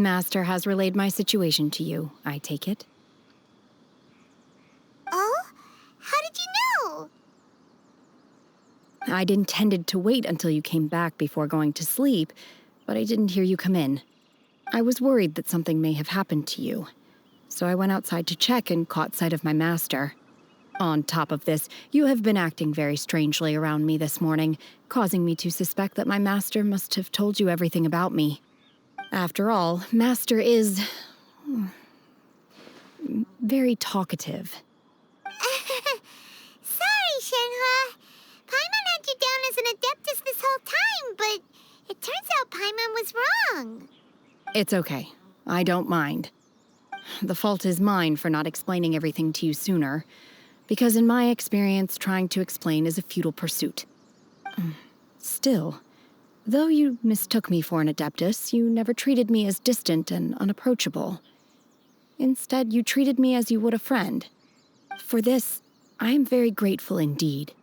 Master has relayed my situation to you, I take it. Oh? How did you know? I'd intended to wait until you came back before going to sleep, but I didn't hear you come in. I was worried that something may have happened to you, so I went outside to check and caught sight of my master. On top of this, you have been acting very strangely around me this morning, causing me to suspect that my master must have told you everything about me. After all, Master is very talkative. Sorry, Shenhua. Paimon had you down as an Adeptus this whole time, but it turns out Paimon was wrong. It's okay. I don't mind. The fault is mine for not explaining everything to you sooner, because in my experience, trying to explain is a futile pursuit. Still, though you mistook me for an Adeptus, you never treated me as distant and unapproachable. Instead, you treated me as you would a friend. For this, I am very grateful indeed.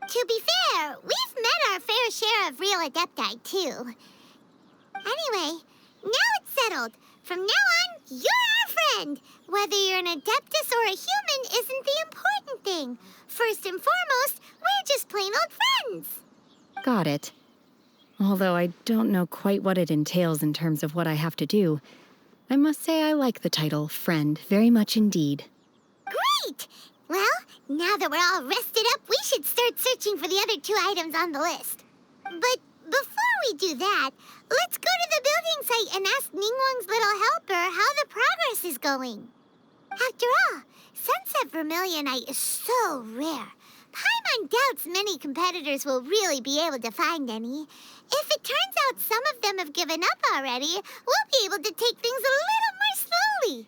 To be fair, we've met our fair share of real Adepti, too. Anyway, now it's settled. From now on, you're our friend. Whether you're an Adeptus or a human isn't the important thing. First and foremost, we're just plain old friends. Got it. Although I don't know quite what it entails in terms of what I have to do, I must say I like the title Friend very much indeed. Great! Well, now that we're all rested up, we should start searching for the other 2 items on the list. But before we do that, let's go to the building site and ask Ningguang's little helper how the progress is going. After all, Sunset Vermilionite is so rare. Paimon doubts many competitors will really be able to find any. If it turns out some of them have given up already, we'll be able to take things a little more slowly.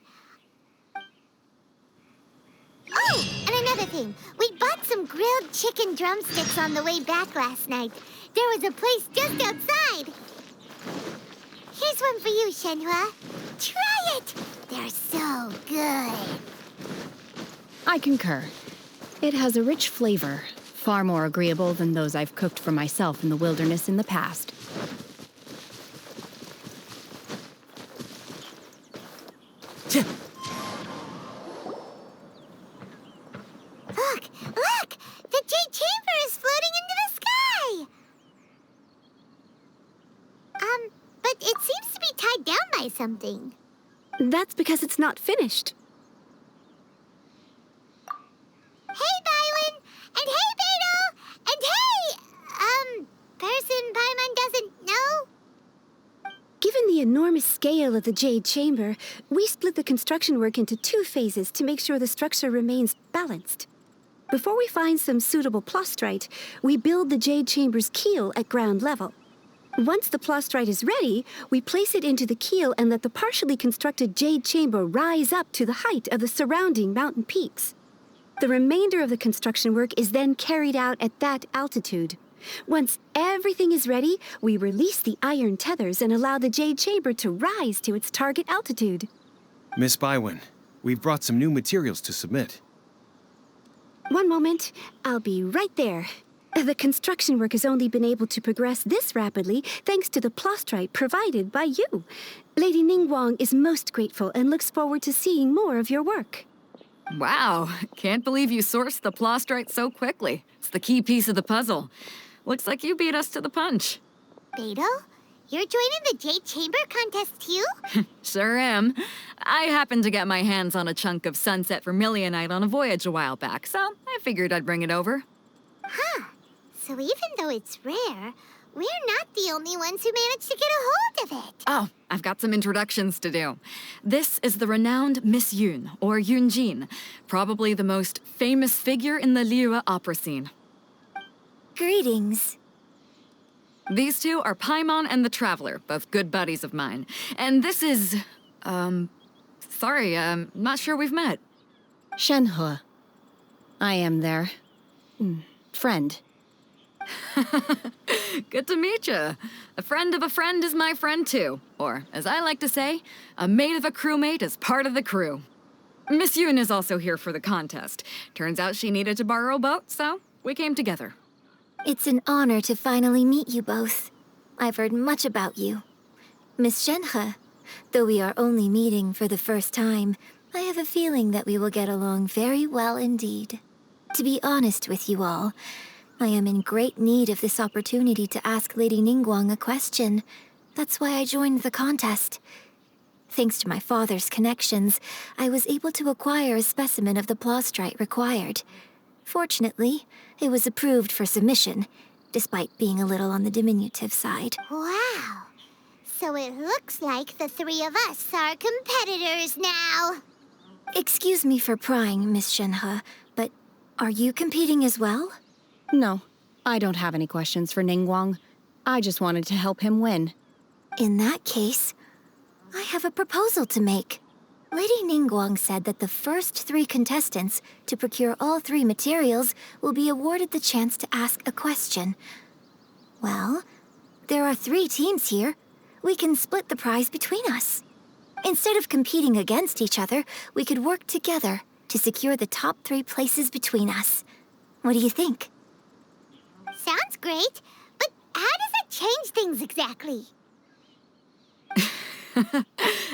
Oh, and another thing. We bought some grilled chicken drumsticks on the way back last night. There was a place just outside. Here's one for you, Shenhua. Try it. They're so good. I concur. It has a rich flavor, far more agreeable than those I've cooked for myself in the wilderness in the past. Look! The Jade Chamber is floating into the sky! But it seems to be tied down by something. That's because it's not finished. Hey, Bywin! And hey, Beidou! And hey, person Paimon doesn't know? Given the enormous scale of the Jade Chamber, we split the construction work into 2 phases to make sure the structure remains balanced. Before we find some suitable plastrite, we build the Jade Chamber's keel at ground level. Once the plastrite is ready, we place it into the keel and let the partially constructed Jade Chamber rise up to the height of the surrounding mountain peaks. The remainder of the construction work is then carried out at that altitude. Once everything is ready, we release the iron tethers and allow the Jade Chamber to rise to its target altitude. Miss Bywin, we've brought some new materials to submit. One moment, I'll be right there. The construction work has only been able to progress this rapidly thanks to the plastrite provided by you. Lady Ningguang is most grateful and looks forward to seeing more of your work. Wow, can't believe you sourced the plastrite so quickly. It's the key piece of the puzzle. Looks like you beat us to the punch. Beidou? You're joining the Jade Chamber contest too? Sure am. I happened to get my hands on a chunk of Sunset Vermilionite on a voyage a while back, so I figured I'd bring it over. Huh. So even though it's rare, we're not the only ones who managed to get a hold of it. Oh, I've got some introductions to do. This is the renowned Miss Yun, or Yunjin, probably the most famous figure in the Liyue opera scene. Greetings. These 2 are Paimon and the Traveler, both good buddies of mine. And this is, sorry, not sure we've met. Shenhua. I am their friend. Good to meet you. A friend of a friend is my friend too. Or, as I like to say, a mate of a crewmate is part of the crew. Miss Yun is also here for the contest. Turns out she needed to borrow a boat, so we came together. It's an honor to finally meet you both. I've heard much about you. Miss Shenhe, Though we are only meeting for the first time, I have a feeling that we will get along very well indeed. To be honest with you all, I am in great need of this opportunity to ask Lady Ningguang a question. That's why I joined the contest. Thanks to my father's connections, I was able to acquire a specimen of the plastrite required. Fortunately, it was approved for submission, despite being a little on the diminutive side. Wow. So it looks like the three of us are competitors now. Excuse me for prying, Miss Shenhe, but are you competing as well? No, I don't have any questions for Ningguang. I just wanted to help him win. In that case, I have a proposal to make. Lady Ningguang said that the first 3 contestants to procure all 3 materials will be awarded the chance to ask a question. Well, there are 3 teams here. We can split the prize between us. Instead of competing against each other, we could work together to secure the top 3 places between us. What do you think? Sounds great, but how does it change things exactly?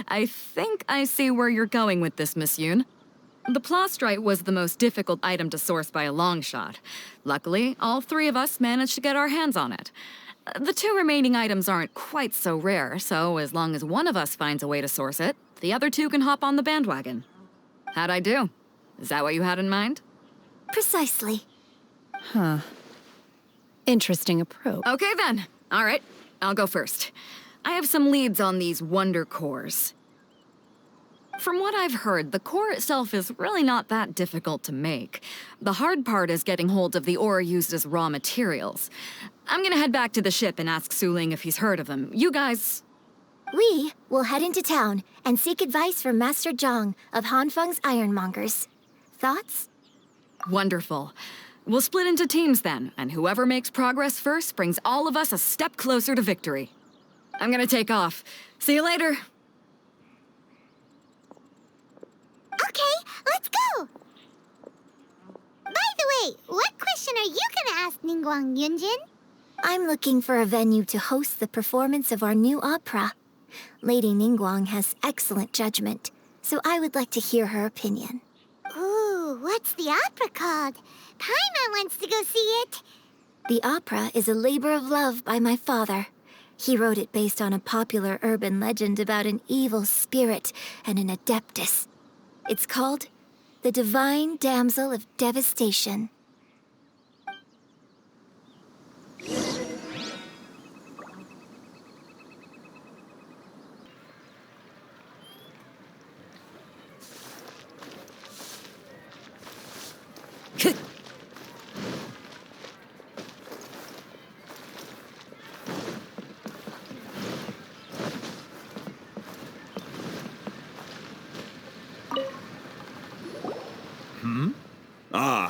I think I see where you're going with this, Miss Yoon. The plastrite was the most difficult item to source by a long shot. Luckily, all 3 of us managed to get our hands on it. The 2 remaining items aren't quite so rare, so as long as one of us finds a way to source it, the other 2 can hop on the bandwagon. How'd I do? Is that what you had in mind? Precisely. Huh. Interesting approach. Okay then. All right, I'll go first. I have some leads on these wonder cores. From what I've heard, the core itself is really not that difficult to make. The hard part is getting hold of the ore used as raw materials. I'm gonna head back to the ship and ask Suling if he's heard of them. You guys... We will head into town and seek advice from Master Zhang of Hanfeng's Ironmongers. Thoughts? Wonderful. We'll split into teams then, and whoever makes progress first brings all of us a step closer to victory. I'm gonna take off. See you later. Okay, let's go! By the way, what question are you gonna ask Ningguang, Yunjin? I'm looking for a venue to host the performance of our new opera. Lady Ningguang has excellent judgment, so I would like to hear her opinion. Ooh, what's the opera called? Paimon wants to go see it. The opera is a labor of love by my father. He wrote it based on a popular urban legend about an evil spirit and an adeptus. It's called The Divine Damsel of Devastation.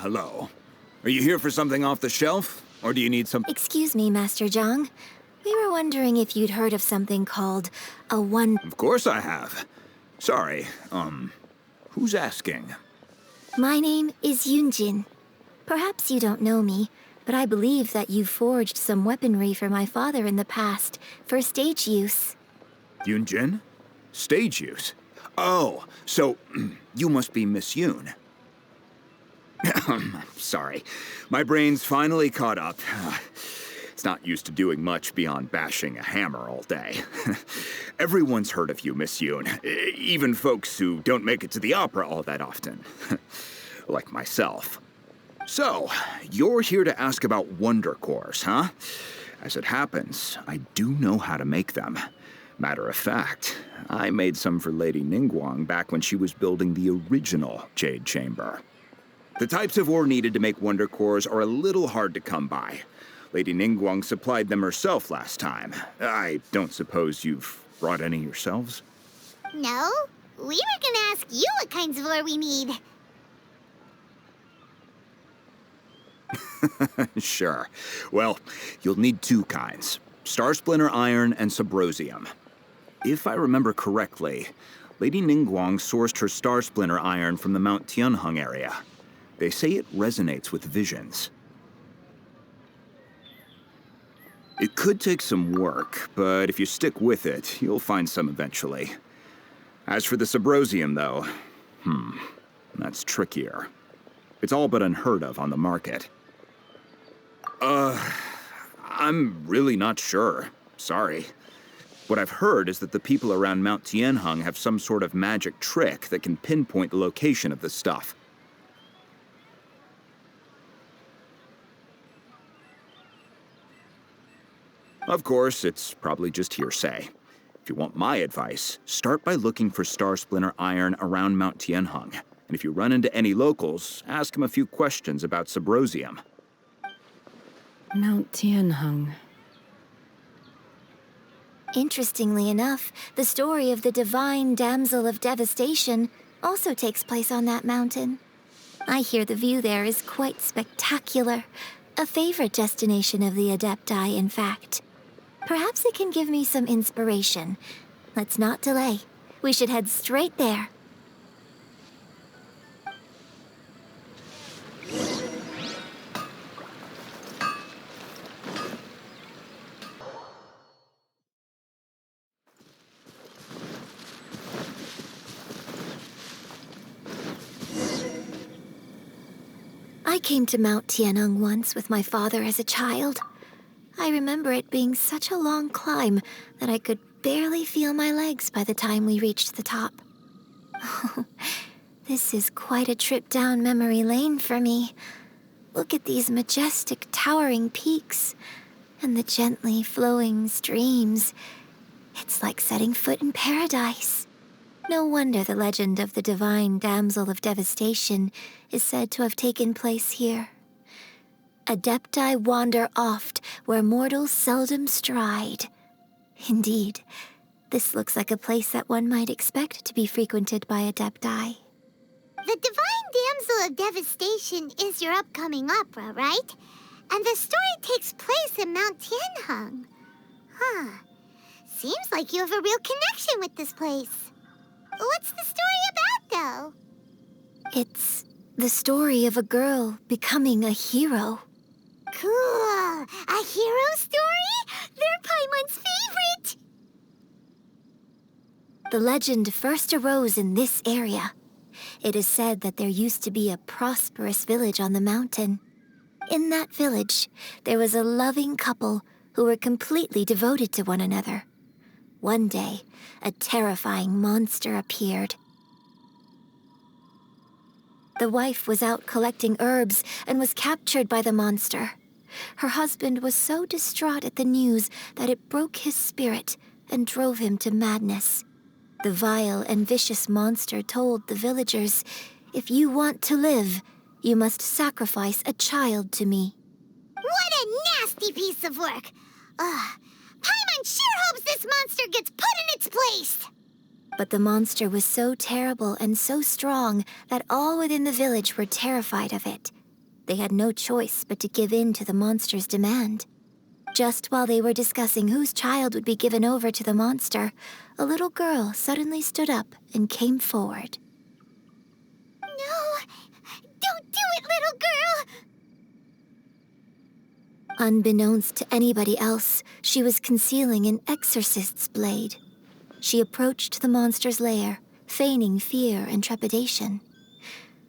Hello. Are you here for something off the shelf? Or do you need some... Excuse me, Master Zhang. We were wondering if you'd heard of something called a one... Of course I have. Sorry, who's asking? My name is Yunjin. Perhaps you don't know me, but I believe that you forged some weaponry for my father in the past for stage use. Yunjin? Stage use? Oh, so you must be Miss Yoon. Sorry. My brain's finally caught up. It's not used to doing much beyond bashing a hammer all day. Everyone's heard of you, Miss Yoon. Even folks who don't make it to the opera all that often. Like myself. So, you're here to ask about wonder cores, huh? As it happens, I do know how to make them. Matter of fact, I made some for Lady Ningguang back when she was building the original Jade Chamber. The types of ore needed to make wonder cores are a little hard to come by. Lady Ningguang supplied them herself last time. I don't suppose you've brought any yourselves? No, we were gonna ask you what kinds of ore we need. Sure. Well, you'll need 2 kinds. Star Splinter Iron and Subrosium. If I remember correctly, Lady Ningguang sourced her Star Splinter Iron from the Mount Tianheng area. They say it resonates with visions. It could take some work, but if you stick with it, you'll find some eventually. As for the Subrosium, though, that's trickier. It's all but unheard of on the market. I'm really not sure. Sorry. What I've heard is that the people around Mount Tianheng have some sort of magic trick that can pinpoint the location of the stuff. Of course, it's probably just hearsay. If you want my advice, start by looking for Star Splinter iron around Mount Tianheng. And if you run into any locals, ask them a few questions about Subrosium. Mount Tianheng. Interestingly enough, the story of the divine damsel of devastation also takes place on that mountain. I hear the view there is quite spectacular. A favorite destination of the Adepti, in fact. Perhaps it can give me some inspiration. Let's not delay. We should head straight there. I came to Mount Tianheng once with my father as a child. I remember it being such a long climb that I could barely feel my legs by the time we reached the top. Oh, this is quite a trip down memory lane for me. Look at these majestic, towering peaks and the gently flowing streams. It's like setting foot in paradise. No wonder the legend of the divine damsel of devastation is said to have taken place here. Adepti wander oft where mortals seldom stride. Indeed, this looks like a place that one might expect to be frequented by Adepti. The Divine Damsel of Devastation is your upcoming opera, right? And the story takes place in Mount Tianheng. Huh. Seems like you have a real connection with this place. What's the story about, though? It's the story of a girl becoming a hero. Cool. A hero story? They're Paimon's favorite. The legend first arose in this area. It is said that there used to be a prosperous village on the mountain. In that village, there was a loving couple who were completely devoted to one another. One day, a terrifying monster appeared. The wife was out collecting herbs and was captured by the monster. Her husband was so distraught at the news that it broke his spirit and drove him to madness. The vile and vicious monster told the villagers, "If you want to live, you must sacrifice a child to me." What a nasty piece of work! Paimon sure hopes this monster gets put in its place! But the monster was so terrible and so strong that all within the village were terrified of it. They had no choice but to give in to the monster's demand. Just while they were discussing whose child would be given over to the monster, a little girl suddenly stood up and came forward. No! Don't do it, little girl! Unbeknownst to anybody else, she was concealing an exorcist's blade. She approached the monster's lair, feigning fear and trepidation.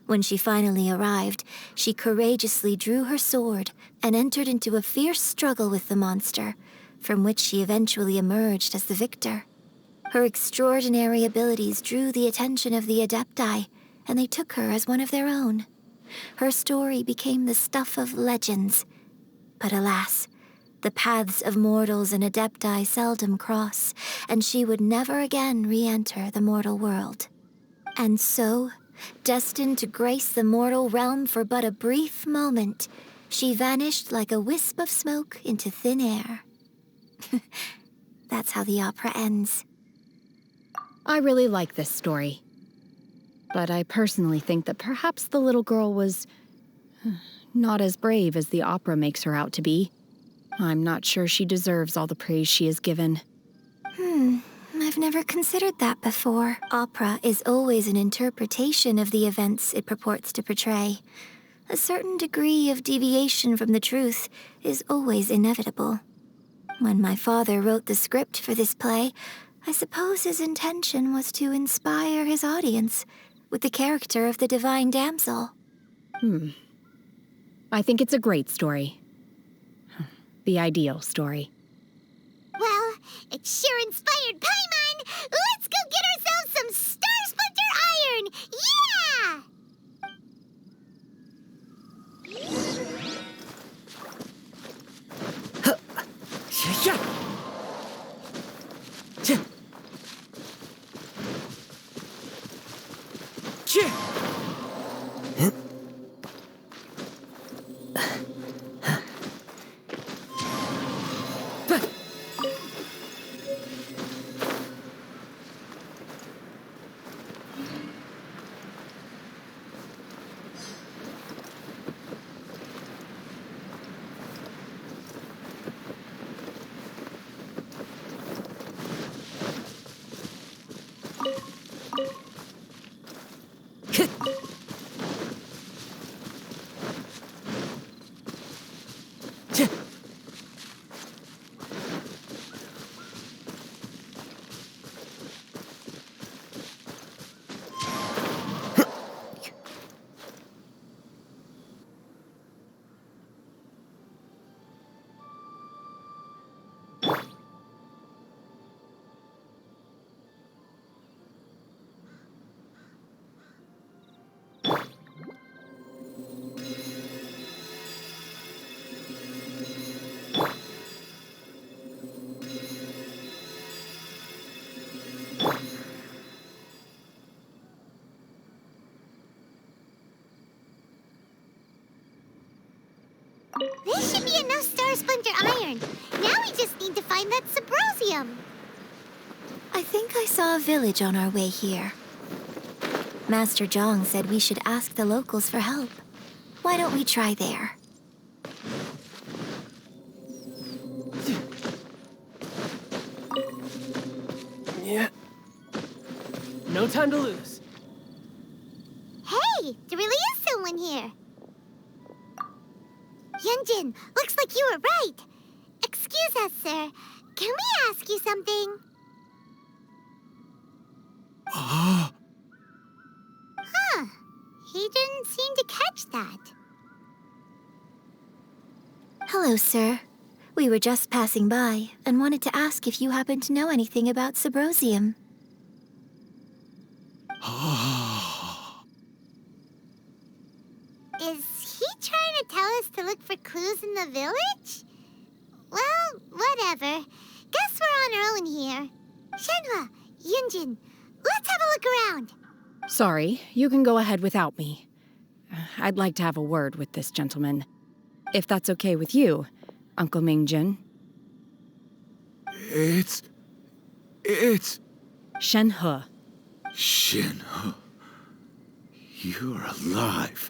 When she finally arrived, she courageously drew her sword and entered into a fierce struggle with the monster, from which she eventually emerged as the victor. Her extraordinary abilities drew the attention of the Adepti, and they took her as one of their own. Her story became the stuff of legends. But alas, the paths of mortals and Adepti seldom cross, and she would never again re-enter the mortal world. And so, destined to grace the mortal realm for but a brief moment, she vanished like a wisp of smoke into thin air. That's how the opera ends. I really like this story. But I personally think that perhaps the little girl was not as brave as the opera makes her out to be. I'm not sure she deserves all the praise she is given. I've never considered that before. Opera is always an interpretation of the events it purports to portray. A certain degree of deviation from the truth is always inevitable. When my father wrote the script for this play, I suppose his intention was to inspire his audience with the character of the divine damsel. I think it's a great story. The ideal story. Well, it sure inspired Paimon! Let's go get ourselves some Star Splinter Iron! Yeah! This should be enough Star Splinter Iron. Now we just need to find that Subrosium. I think I saw a village on our way here. Master Zhang said we should ask the locals for help. Why don't we try there? Yeah. No time to lose. Hey, there really is someone here. Yunjin, looks like you were right. Excuse us, sir. Can we ask you something? Huh. He didn't seem to catch that. Hello, sir. We were just passing by and wanted to ask if you happen to know anything about Subrosium. Is he trying to tell us to look for clues in the village? Well, whatever. Guess we're on our own here. Shenhua, Yunjin, let's have a look around. Sorry, you can go ahead without me. I'd like to have a word with this gentleman. If that's okay with you, Uncle Mingjin. It's... Shenhe. Shenhe. You're alive.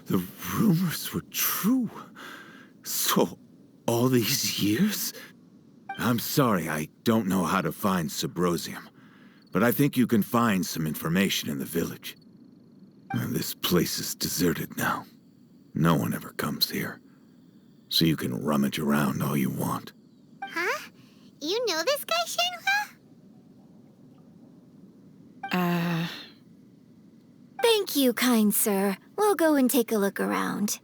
The rumors were true. So, all these years? I'm sorry, I don't know how to find Subrosium. But I think you can find some information in the village. This place is deserted now. No one ever comes here. So you can rummage around all you want. Huh? You know this guy, Shenhua? Thank you, kind sir. We'll go and take a look around.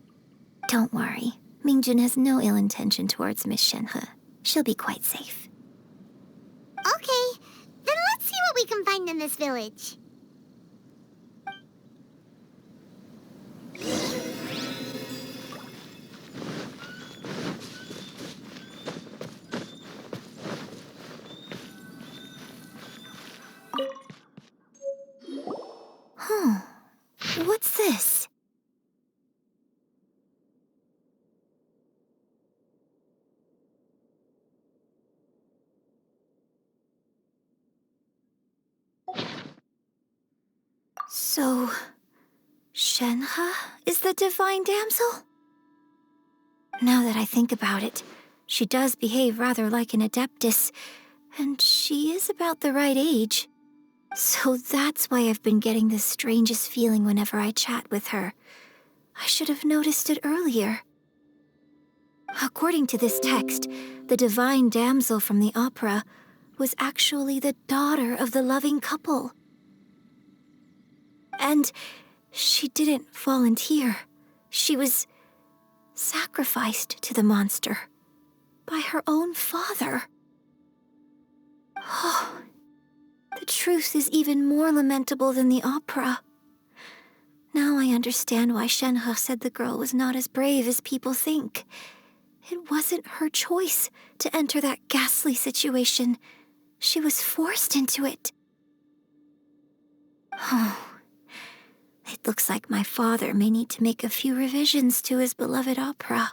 Don't worry. Mingjin has no ill intention towards Miss Shenhe. She'll be quite safe. Okay, then let's see what we can find in this village. What's this? So, Shenhe is the divine damsel? Now that I think about it, she does behave rather like an adeptus, and she is about the right age. So that's why I've been getting the strangest feeling whenever I chat with her. I should have noticed it earlier. According to this text, the divine damsel from the opera was actually the daughter of the loving couple. And she didn't volunteer. She was sacrificed to the monster by her own father. Oh, the truth is even more lamentable than the opera. Now I understand why Shenhe said the girl was not as brave as people think. It wasn't her choice to enter that ghastly situation. She was forced into it. Oh, it looks like my father may need to make a few revisions to his beloved opera.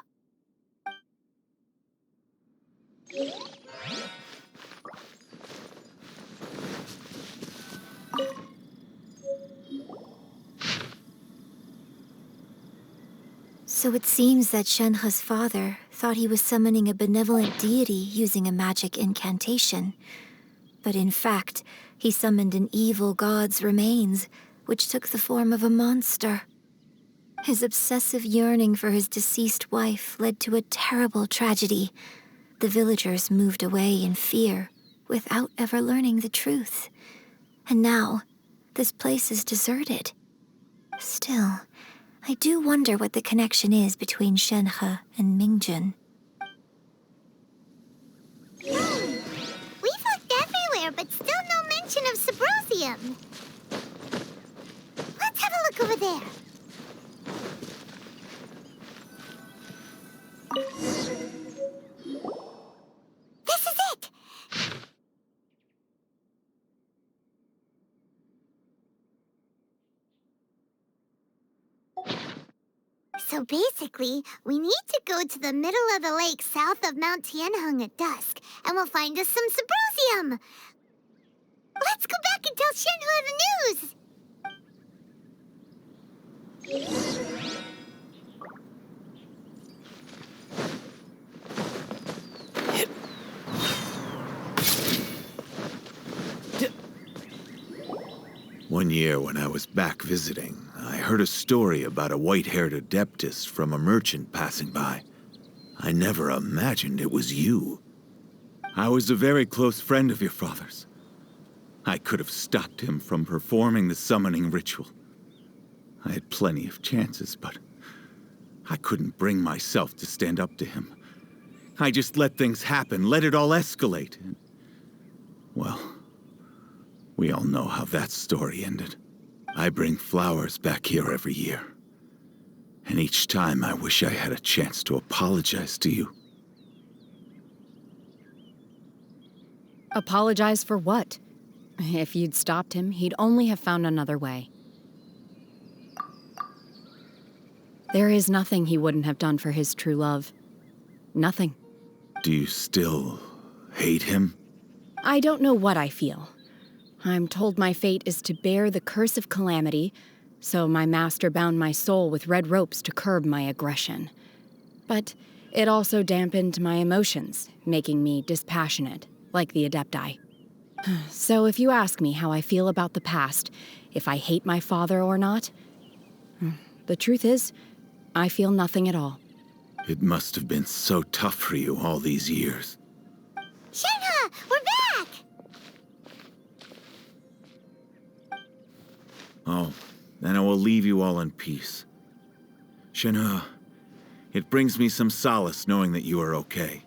So it seems that Shenhe's father thought he was summoning a benevolent deity using a magic incantation. But in fact, he summoned an evil god's remains, which took the form of a monster. His obsessive yearning for his deceased wife led to a terrible tragedy. The villagers moved away in fear, without ever learning the truth. And now, this place is deserted. Still, I do wonder what the connection is between Shenhe and Mingjun. We've looked everywhere, but still no mention of Subrosium. Let's have a look over there. This is it! So basically, we need to go to the middle of the lake south of Mount Tianheng at dusk, and we'll find us some Subrosium. Let's go back and tell Shenhe the news! One year when I was back visiting, I heard a story about a white-haired adeptess from a merchant passing by. I never imagined it was you. I was a very close friend of your father's. I could have stopped him from performing the summoning ritual. I had plenty of chances, but I couldn't bring myself to stand up to him. I just let things happen, let it all escalate. And, well, we all know how that story ended. I bring flowers back here every year. And each time I wish I had a chance to apologize to you. Apologize for what? If you'd stopped him, he'd only have found another way. There is nothing he wouldn't have done for his true love. Nothing. Do you still hate him? I don't know what I feel. I'm told my fate is to bear the curse of calamity, so my master bound my soul with red ropes to curb my aggression. But it also dampened my emotions, making me dispassionate, like the Adepti. So if you ask me how I feel about the past, if I hate my father or not, the truth is, I feel nothing at all. It must have been so tough for you all these years. Shenhe, we're back! Oh, then I will leave you all in peace. Shenhe, it brings me some solace knowing that you are okay.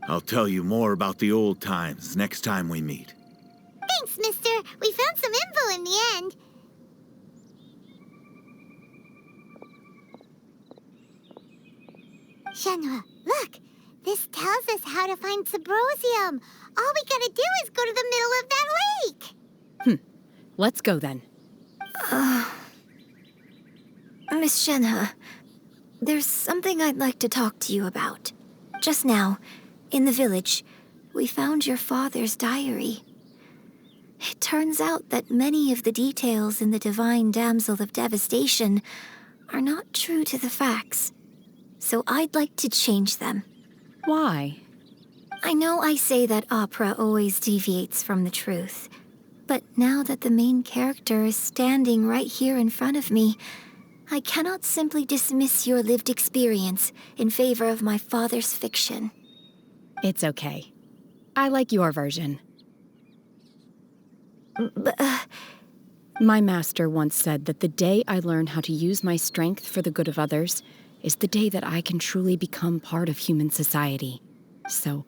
I'll tell you more about the old times next time we meet. Thanks, mister. We found some info in the end. Shenhe, look. This tells us how to find Subrosium. All we gotta do is go to the middle of that lake. Let's go then. Miss Shenhe, there's something I'd like to talk to you about. Just now, in the village, we found your father's diary. It turns out that many of the details in the Divine Damsel of Devastation are not true to the facts. So I'd like to change them. Why? I know I say that opera always deviates from the truth, but now that the main character is standing right here in front of me, I cannot simply dismiss your lived experience in favor of my father's fiction. It's okay. I like your version. But, My master once said that the day I learn how to use my strength for the good of others is the day that I can truly become part of human society. So,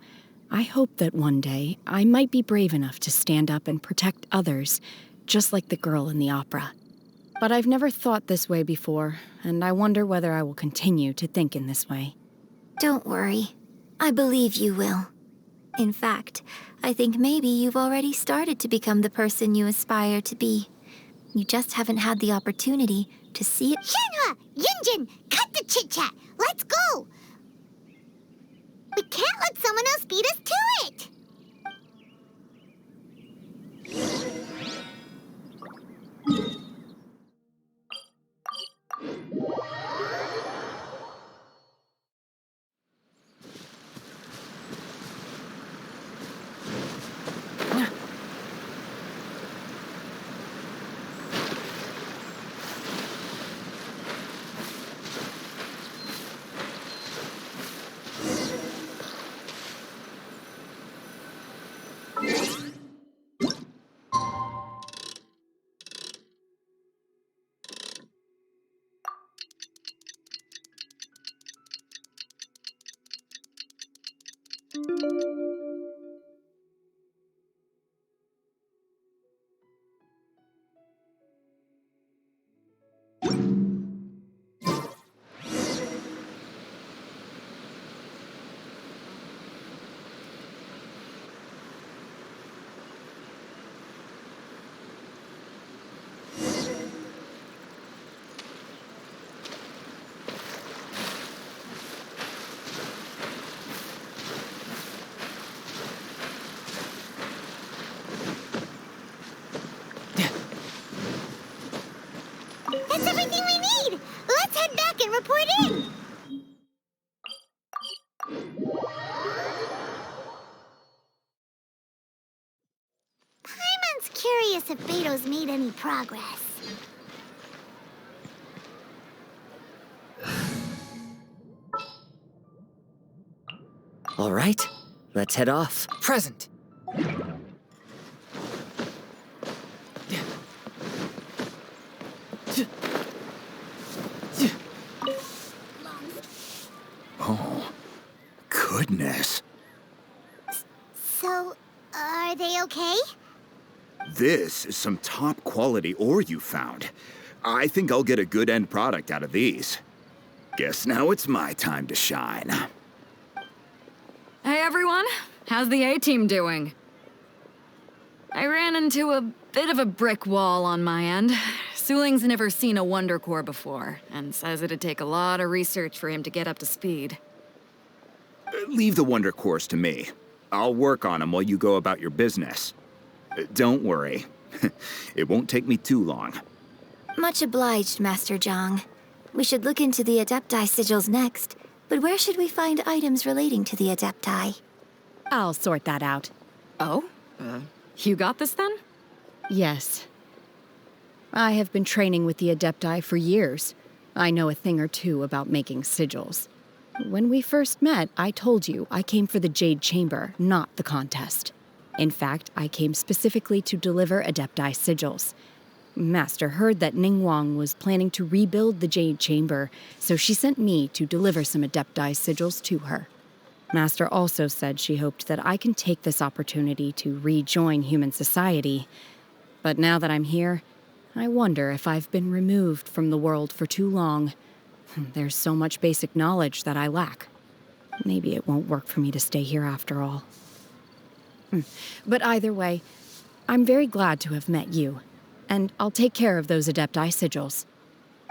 I hope that one day I might be brave enough to stand up and protect others, just like the girl in the opera. But I've never thought this way before, and I wonder whether I will continue to think in this way. don't worry. I believe you will. In fact, I think maybe you've already started to become the person you aspire to be. You just haven't had the opportunity to see it. Shenhua! Yunjin! Cut the chit-chat! Let's go! We can't let someone else beat us to it! That's everything we need! Let's head back and report in! Paimon's curious if Beto's made any progress. All right, let's head off. Present. Oh, goodness. So, are they okay? This is some top quality ore you found. I think I'll get a good end product out of these. Guess now it's my time to shine. Hey everyone, how's the A-team doing? I ran into a bit of a brick wall on my end. Suling's never seen a Wonder Core before, and says it'd take a lot of research for him to get up to speed. Leave the Wonder Cores to me. I'll work on them while you go about your business. Don't worry. It won't take me too long. Much obliged, Master Zhang. We should look into the Adepti sigils next, but where should we find items relating to the Adepti? I'll sort that out. Oh? You got this then? Yes. I have been training with the Adepti for years. I know a thing or two about making sigils. When we first met, I told you I came for the Jade Chamber, not the contest. In fact, I came specifically to deliver Adepti sigils. Master heard that Ningguang was planning to rebuild the Jade Chamber, so she sent me to deliver some Adepti sigils to her. Master also said she hoped that I can take this opportunity to rejoin human society. But now that I'm here, I wonder if I've been removed from the world for too long. There's so much basic knowledge that I lack. Maybe it won't work for me to stay here after all. But either way, I'm very glad to have met you, and I'll take care of those Adepti sigils.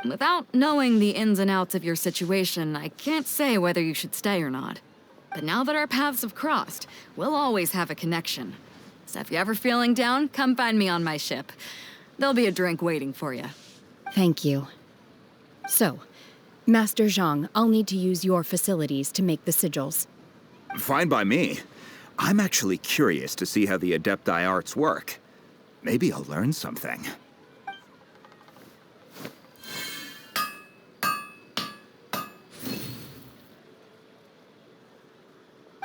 Without knowing the ins and outs of your situation, I can't say whether you should stay or not. But now that our paths have crossed, we'll always have a connection. So if you're ever feeling down, come find me on my ship. There'll be a drink waiting for you. Thank you. So, Master Zhang, I'll need to use your facilities to make the sigils. Fine by me. I'm actually curious to see how the Adepti arts work. Maybe I'll learn something.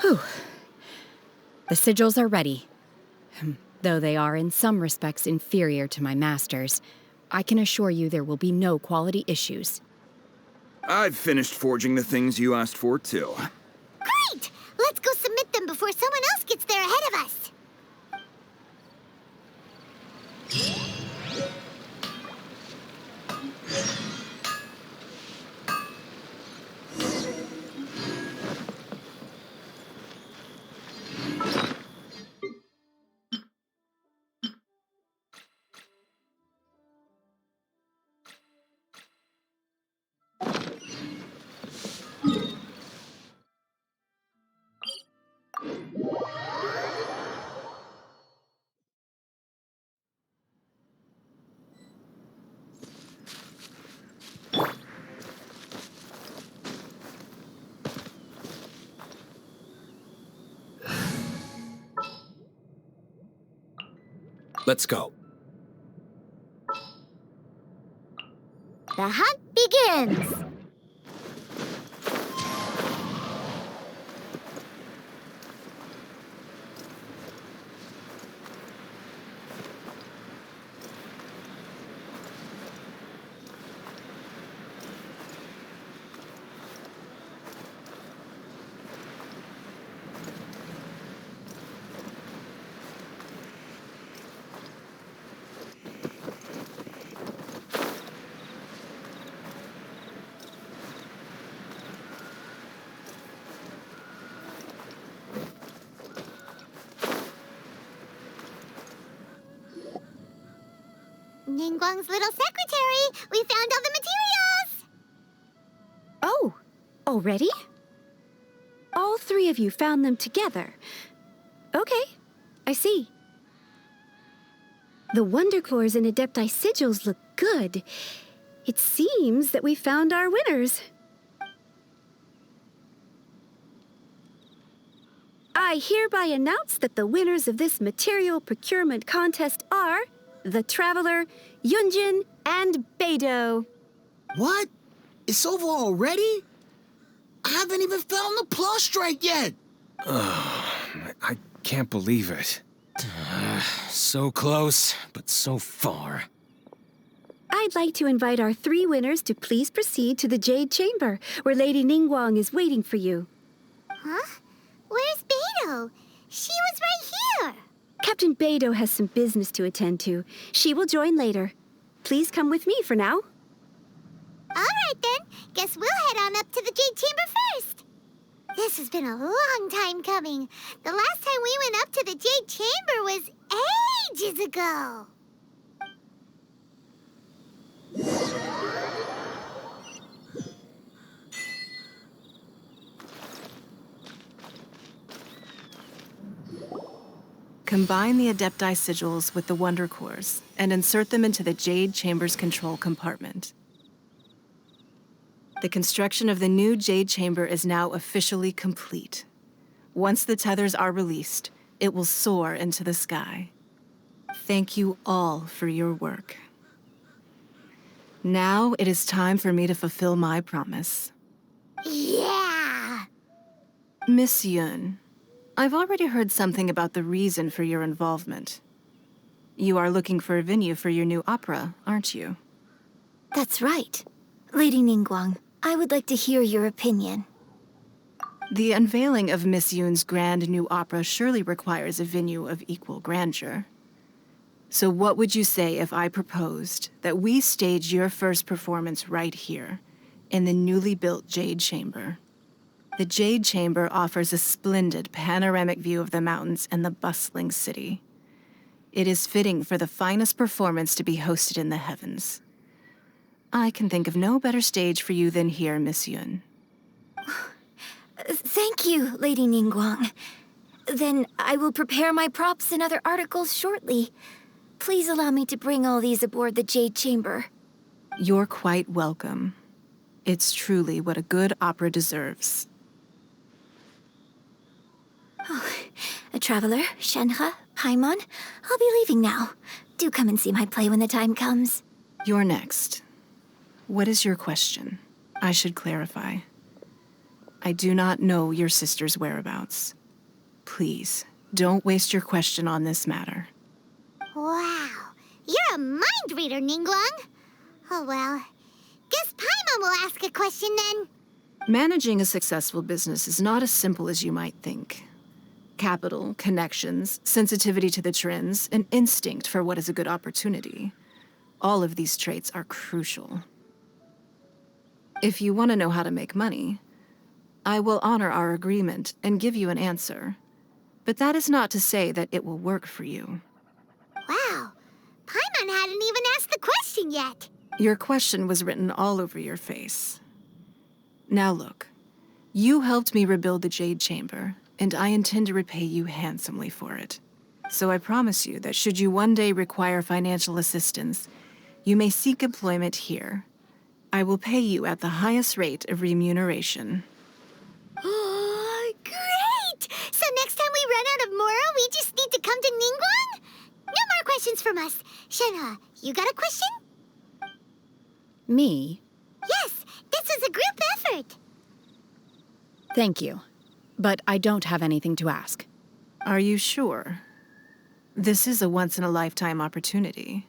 Whew. The sigils are ready. Though they are in some respects inferior to my master's, I can assure you there will be no quality issues. I've finished forging the things you asked for, too. Great! Let's go submit them before someone else gets there ahead of us. Let's go. The hunt begins! Ningguang's little secretary! We found all the materials! Oh, already? All three of you found them together. Okay, I see. The Wonder Cores and Adepti sigils look good. It seems that we found our winners. I hereby announce that the winners of this material procurement contest are the Traveler, Yunjin, and Beidou. What? It's over already? I haven't even found the plus strike yet. I can't believe it. So close, but so far. I'd like to invite our three winners to please proceed to the Jade Chamber, where Lady Ningguang is waiting for you. Huh? Where's Beidou? She was right here! Captain Beidou has some business to attend to. She will join later. Please come with me for now. All right, then. Guess we'll head on up to the Jade Chamber first. This has been a long time coming. The last time we went up to the Jade Chamber was ages ago. Combine the Adepti sigils with the Wonder Cores and insert them into the Jade Chamber's control compartment. The construction of the new Jade Chamber is now officially complete. Once the tethers are released, it will soar into the sky. Thank you all for your work. Now it is time for me to fulfill my promise. Yeah! Miss Yun, I've already heard something about the reason for your involvement. You are looking for a venue for your new opera, aren't you? That's right. Lady Ningguang, I would like to hear your opinion. The unveiling of Miss Yun's grand new opera surely requires a venue of equal grandeur. So what would you say if I proposed that we stage your first performance right here, in the newly built Jade Chamber? The Jade Chamber offers a splendid panoramic view of the mountains and the bustling city. It is fitting for the finest performance to be hosted in the heavens. I can think of no better stage for you than here, Miss Yun. Thank you, Lady Ningguang. Then I will prepare my props and other articles shortly. Please allow me to bring all these aboard the Jade Chamber. You're quite welcome. It's truly what a good opera deserves. A traveler, Shenhe, Paimon, I'll be leaving now. Do come and see my play when the time comes. You're next. What is your question? I should clarify. I do not know your sister's whereabouts. Please, don't waste your question on this matter. Wow, you're a mind reader, Ningguang. Oh well, guess Paimon will ask a question then. Managing a successful business is not as simple as you might think. Capital, connections, sensitivity to the trends, an instinct for what is a good opportunity. All of these traits are crucial. If you want to know how to make money, I will honor our agreement and give you an answer. But that is not to say that it will work for you. Wow, Paimon hadn't even asked the question yet. Your question was written all over your face. Now look, you helped me rebuild the Jade Chamber, and I intend to repay you handsomely for it. So I promise you that should you one day require financial assistance, you may seek employment here. I will pay you at the highest rate of remuneration. Oh, great! So next time we run out of Mora, we just need to come to Ningguang? No more questions from us. Shenhe, you got a question? Me? Yes, this is a group effort. Thank you. But I don't have anything to ask. Are you sure? This is a once-in-a-lifetime opportunity.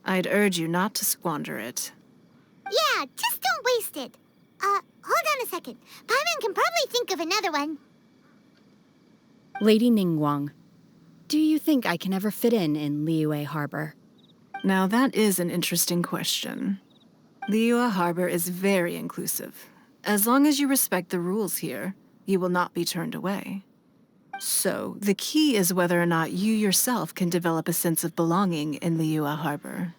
I'd urge you not to squander it. Yeah, just don't waste it. Hold on a second. Paimon can probably think of another one. Lady Ningguang, do you think I can ever fit in Liyue Harbor? Now that is an interesting question. Liyue Harbor is very inclusive. As long as you respect the rules here, you will not be turned away. So, the key is whether or not you yourself can develop a sense of belonging in Liyue Harbor.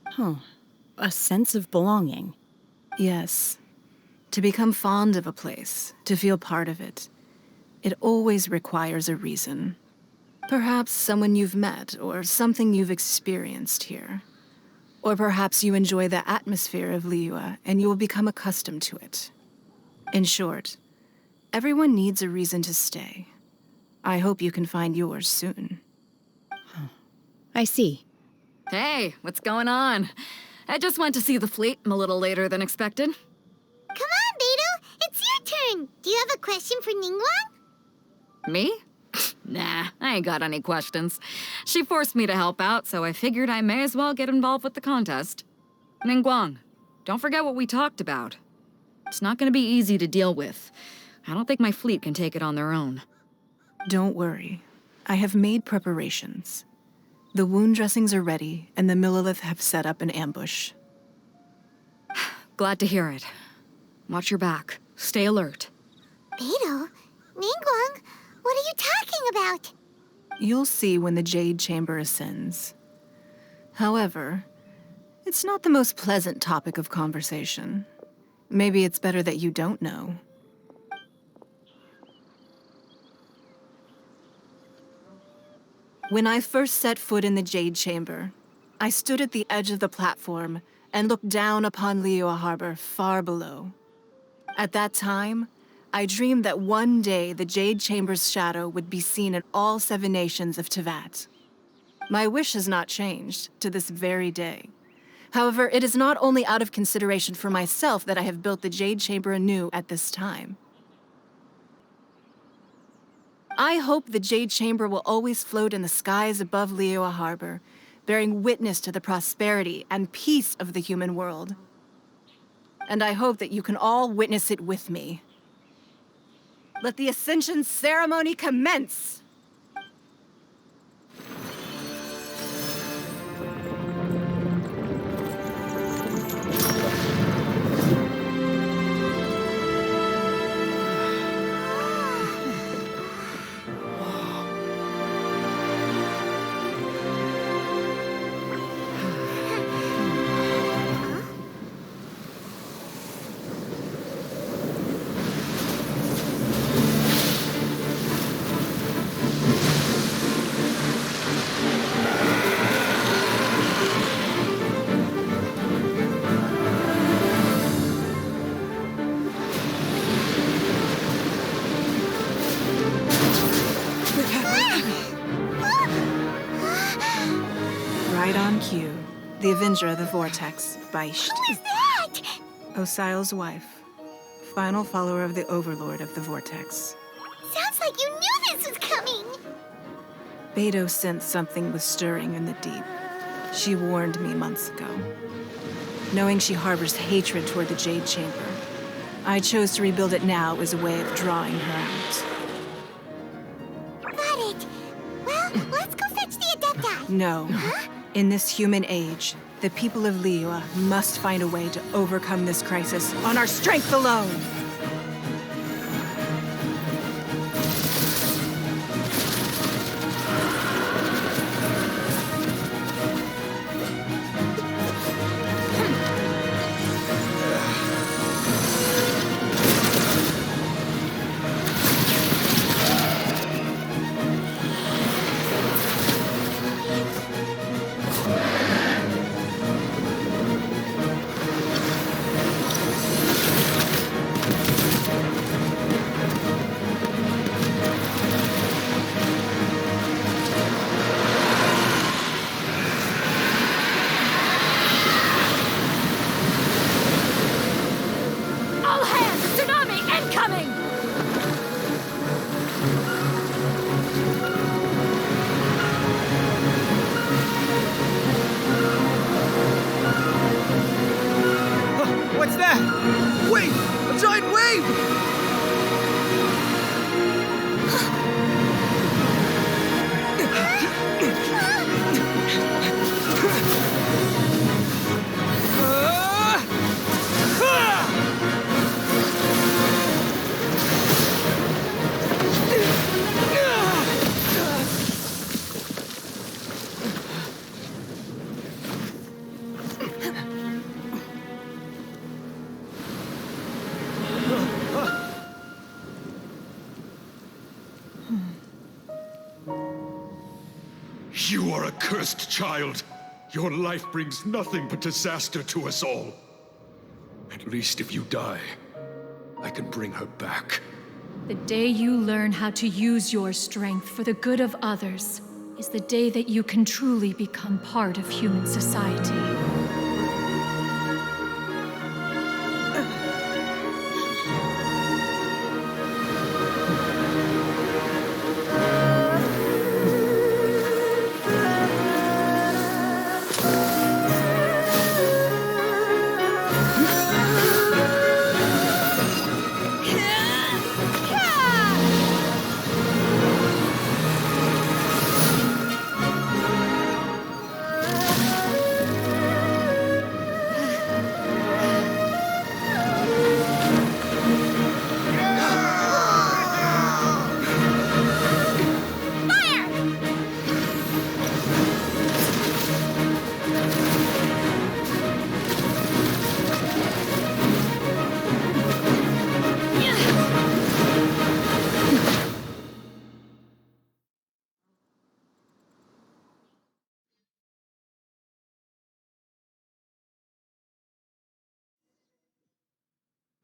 Huh. A sense of belonging? Yes. To become fond of a place, to feel part of it, it always requires a reason. Perhaps someone you've met, or something you've experienced here. Or perhaps you enjoy the atmosphere of Liyue, and you will become accustomed to it. In short, everyone needs a reason to stay. I hope you can find yours soon. I see. Hey, what's going on? I just went to see the fleet a little later than expected. Come on, Beidou, it's your turn. Do you have a question for Ningguang? Me? Nah, I ain't got any questions. She forced me to help out, so I figured I may as well get involved with the contest. Ningguang, don't forget what we talked about. It's not gonna be easy to deal with. I don't think my fleet can take it on their own. Don't worry. I have made preparations. The wound dressings are ready, and the Millelith have set up an ambush. Glad to hear it. Watch your back. Stay alert. Beidou, Ningguang, what are you talking about? You'll see when the Jade Chamber ascends. However, it's not the most pleasant topic of conversation. Maybe it's better that you don't know. When I first set foot in the Jade Chamber, I stood at the edge of the platform and looked down upon Liyue Harbor far below. At that time, I dreamed that one day the Jade Chamber's shadow would be seen in all 7 nations of Teyvat. My wish has not changed to this very day. However, it is not only out of consideration for myself that I have built the Jade Chamber anew at this time. I hope the Jade Chamber will always float in the skies above Liyue Harbor, bearing witness to the prosperity and peace of the human world. And I hope that you can all witness it with me. Let the Ascension ceremony commence! Right on cue. The Avenger of the Vortex by Who is that? Osial's wife. final follower of the Overlord of the Vortex. Sounds like you knew this was coming! Beidou sensed something was stirring in the deep. She warned me months ago. Knowing she harbors hatred toward the Jade Chamber, I chose to rebuild it now as a way of drawing her out. Got it. Well, let's go fetch the Adepti. No. Huh? In this human age, the people of Liyue must find a way to overcome this crisis on our strength alone! What's that? Wait! A giant wave! You are a cursed child. Your life brings nothing but disaster to us all. At least if you die, I can bring her back. The day you learn how to use your strength for the good of others is the day that you can truly become part of human society.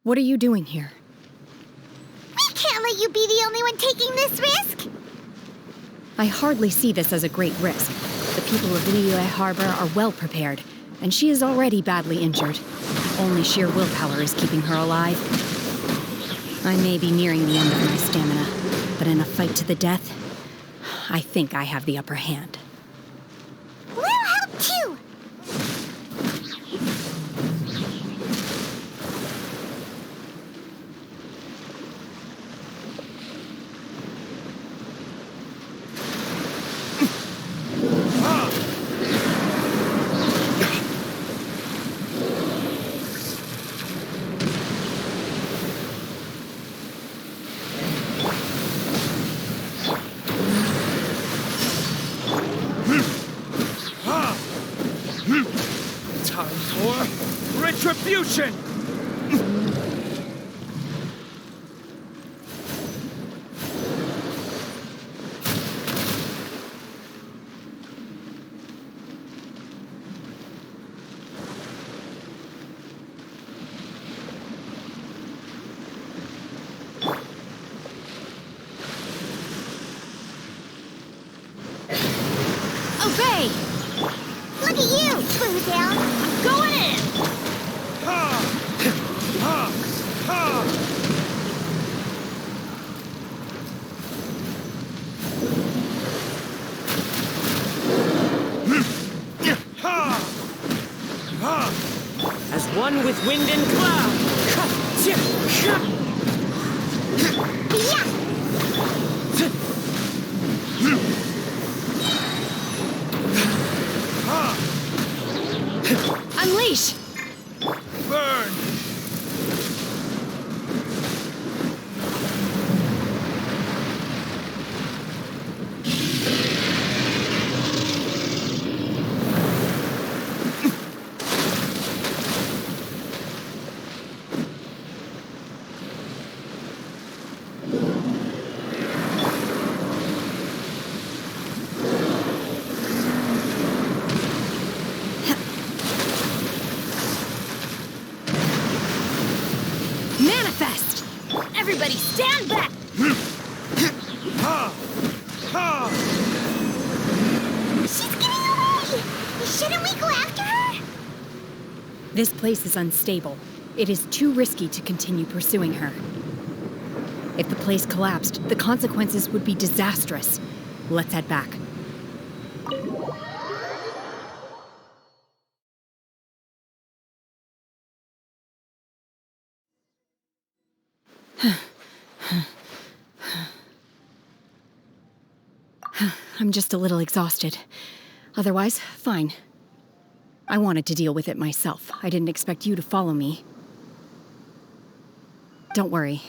What are you doing here? We can't let you be the only one taking this risk! I hardly see this as a great risk. The people of Liyue Harbor are well prepared, and she is already badly injured. Only sheer willpower is keeping her alive. I may be nearing the end of my stamina, but in a fight to the death, I think I have the upper hand. We'll help too! Time for retribution! Obey! Look at you, Blue Down! I'm going in! Ha! Ha! Ha! one with wind and cloud. Unleash! Burn! Manifest! Everybody stand back! She's getting away! Shouldn't we go after her? This place is unstable. It is too risky to continue pursuing her. If the place collapsed, the consequences would be disastrous. Let's head back. I'm just a little exhausted. Otherwise, fine. I wanted to deal with it myself. I didn't expect you to follow me. Don't worry.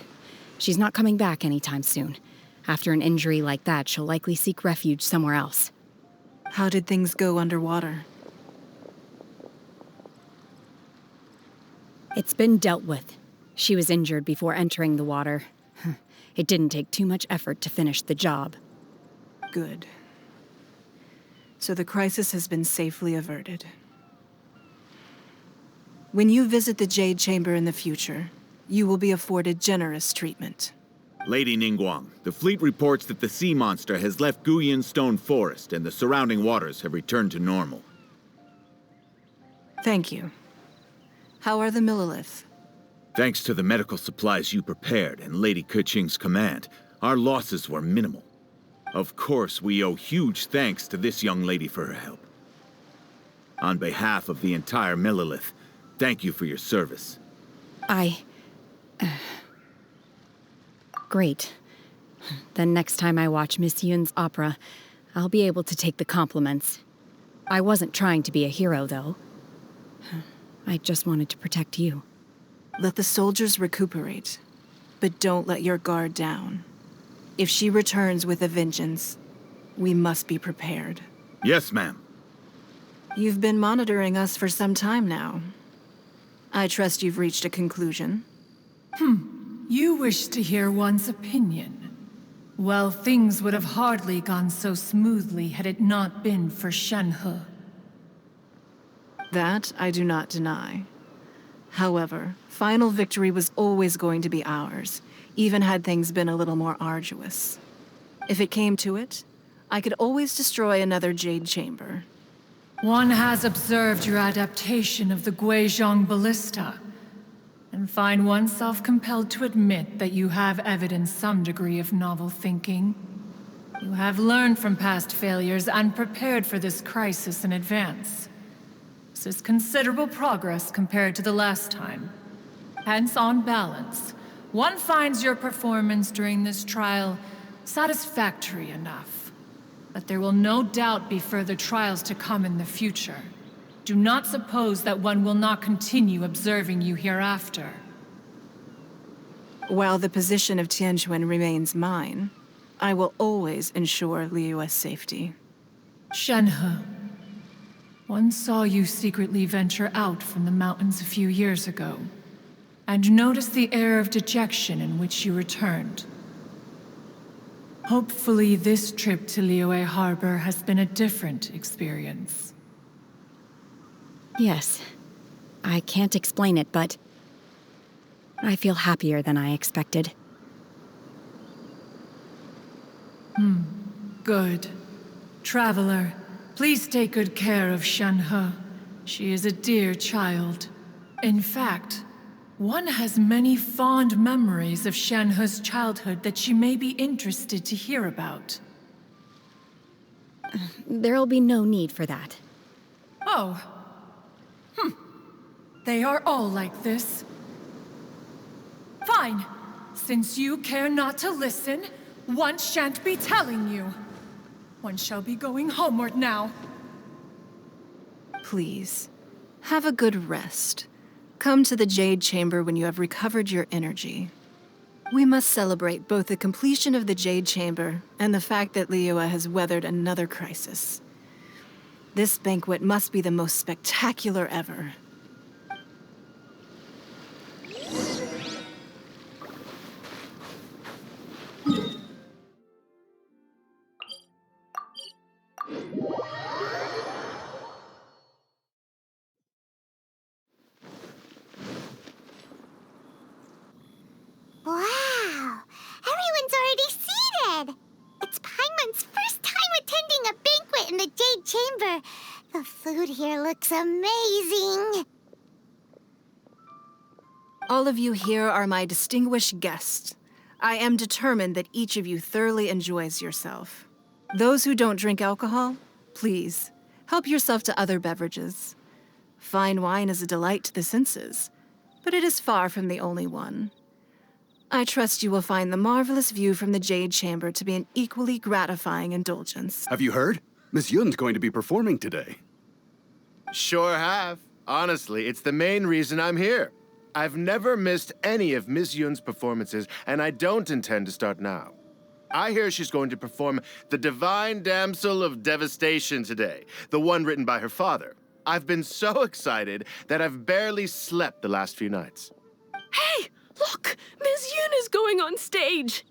She's not coming back anytime soon. After an injury like that, she'll likely seek refuge somewhere else. How did things go underwater? It's been dealt with. She was injured before entering the water. It didn't take too much effort to finish the job. Good. So the crisis has been safely averted. When you visit the Jade Chamber in the future, you will be afforded generous treatment. Lady Ningguang, the fleet reports that the sea monster has left Guyan Stone Forest and the surrounding waters have returned to normal. Thank you. How are the Millilith? Thanks to the medical supplies you prepared and Lady Keqing's command, our losses were minimal. Of course, we owe huge thanks to this young lady for her help. On behalf of the entire Millilith, thank you for your service. Great. Then next time I watch Miss Yun's opera, I'll be able to take the compliments. I wasn't trying to be a hero, though. I just wanted to protect you. Let the soldiers recuperate, but don't let your guard down. If she returns with a vengeance, we must be prepared. Yes, ma'am. You've been monitoring us for some time now. I trust you've reached a conclusion. You wish to hear one's opinion. Well, things would have hardly gone so smoothly had it not been for Shenhe. That I do not deny. However, final victory was always going to be ours, even had things been a little more arduous. If it came to it, I could always destroy another Jade Chamber. One has observed your adaptation of the Guizhong Ballista, and find oneself compelled to admit that you have evidenced some degree of novel thinking. You have learned from past failures and prepared for this crisis in advance. This is considerable progress compared to the last time. Hence, on balance, one finds your performance during this trial satisfactory enough. But there will no doubt be further trials to come in the future. Do not suppose that one will not continue observing you hereafter. While the position of Tianquan remains mine, I will always ensure Liyue's safety. Shenhe, one saw you secretly venture out from the mountains a few years ago, and noticed the air of dejection in which you returned. Hopefully, this trip to Liyue Harbor has been a different experience. Yes. I can't explain it, but I feel happier than I expected. Good. Traveler, please take good care of Shenhe. She is a dear child. In fact, one has many fond memories of Shenhe's childhood that she may be interested to hear about. There'll be no need for that. Oh. They are all like this. Fine. Since you care not to listen, one shan't be telling you. One shall be going homeward now. Please, have a good rest. Come to the Jade Chamber when you have recovered your energy. We must celebrate both the completion of the Jade Chamber and the fact that Liyue has weathered another crisis. This banquet must be the most spectacular ever. Wow! Everyone's already seated! It's Paimon's first time attending a banquet in the Jade Chamber. The food here looks amazing. All of you here are my distinguished guests. I am determined that each of you thoroughly enjoys yourself. Those who don't drink alcohol, please, help yourself to other beverages. Fine wine is a delight to the senses, but it is far from the only one. I trust you will find the marvelous view from the Jade Chamber to be an equally gratifying indulgence. Have you heard? Miss Yun's going to be performing today. Sure have. Honestly, it's the main reason I'm here. I've never missed any of Miss Yun's performances, and I don't intend to start now. I hear she's going to perform The Divine Damsel of Devastation today, the one written by her father. I've been so excited that I've barely slept the last few nights. Hey! Look! Miss Yun is going on stage!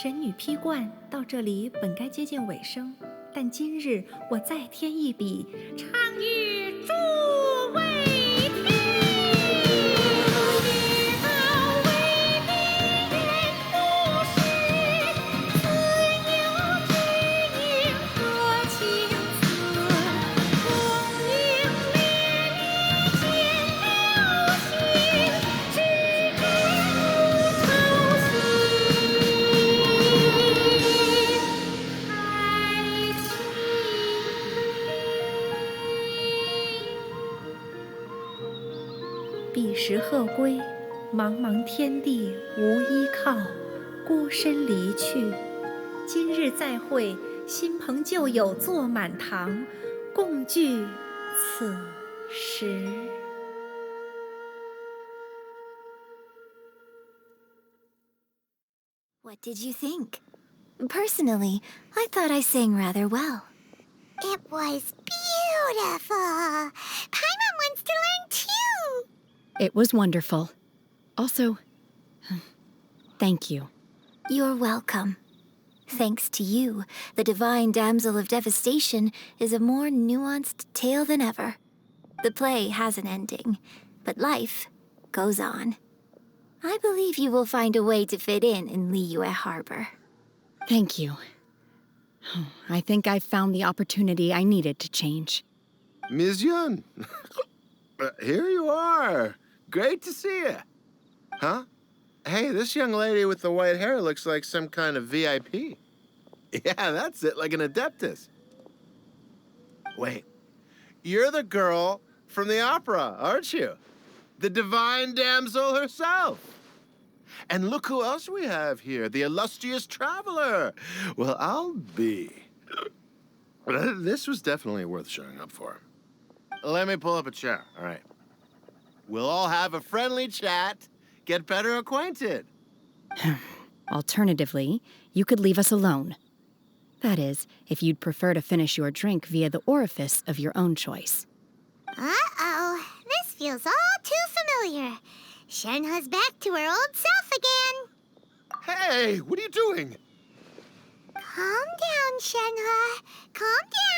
神女披冠到这里本该接近尾声，但今日我再添一笔，唱与诸位听。彼时鹤归，茫茫天地无依靠，孤身离去。今日再会，新朋旧友坐满堂，共聚此时。What did you think? Personally, I thought I sang rather well. It was beautiful. Paimon once It was wonderful. Also, thank you. You're welcome. Thanks to you, the Divine Damsel of Devastation is a more nuanced tale than ever. The play has an ending, but life goes on. I believe you will find a way to fit in Liyue Harbor. Thank you. I think I've found the opportunity I needed to change. Ms. Yun, here you are. Great to see you. Huh? Hey, this young lady with the white hair looks like some kind of VIP. Yeah, that's it, like an Adeptus. Wait, you're the girl from the opera, aren't you? The Divine Damsel herself. And look who else we have here, the illustrious traveler. Well, I'll be. This was definitely worth showing up for. Let me pull up a chair, all right. We'll all have a friendly chat, get better acquainted. Alternatively, you could leave us alone. That is, if you'd prefer to finish your drink via the orifice of your own choice. Uh-oh, this feels all too familiar. Shenhe's back to her old self again. Hey, what are you doing? Calm down, Shenhe. Calm down.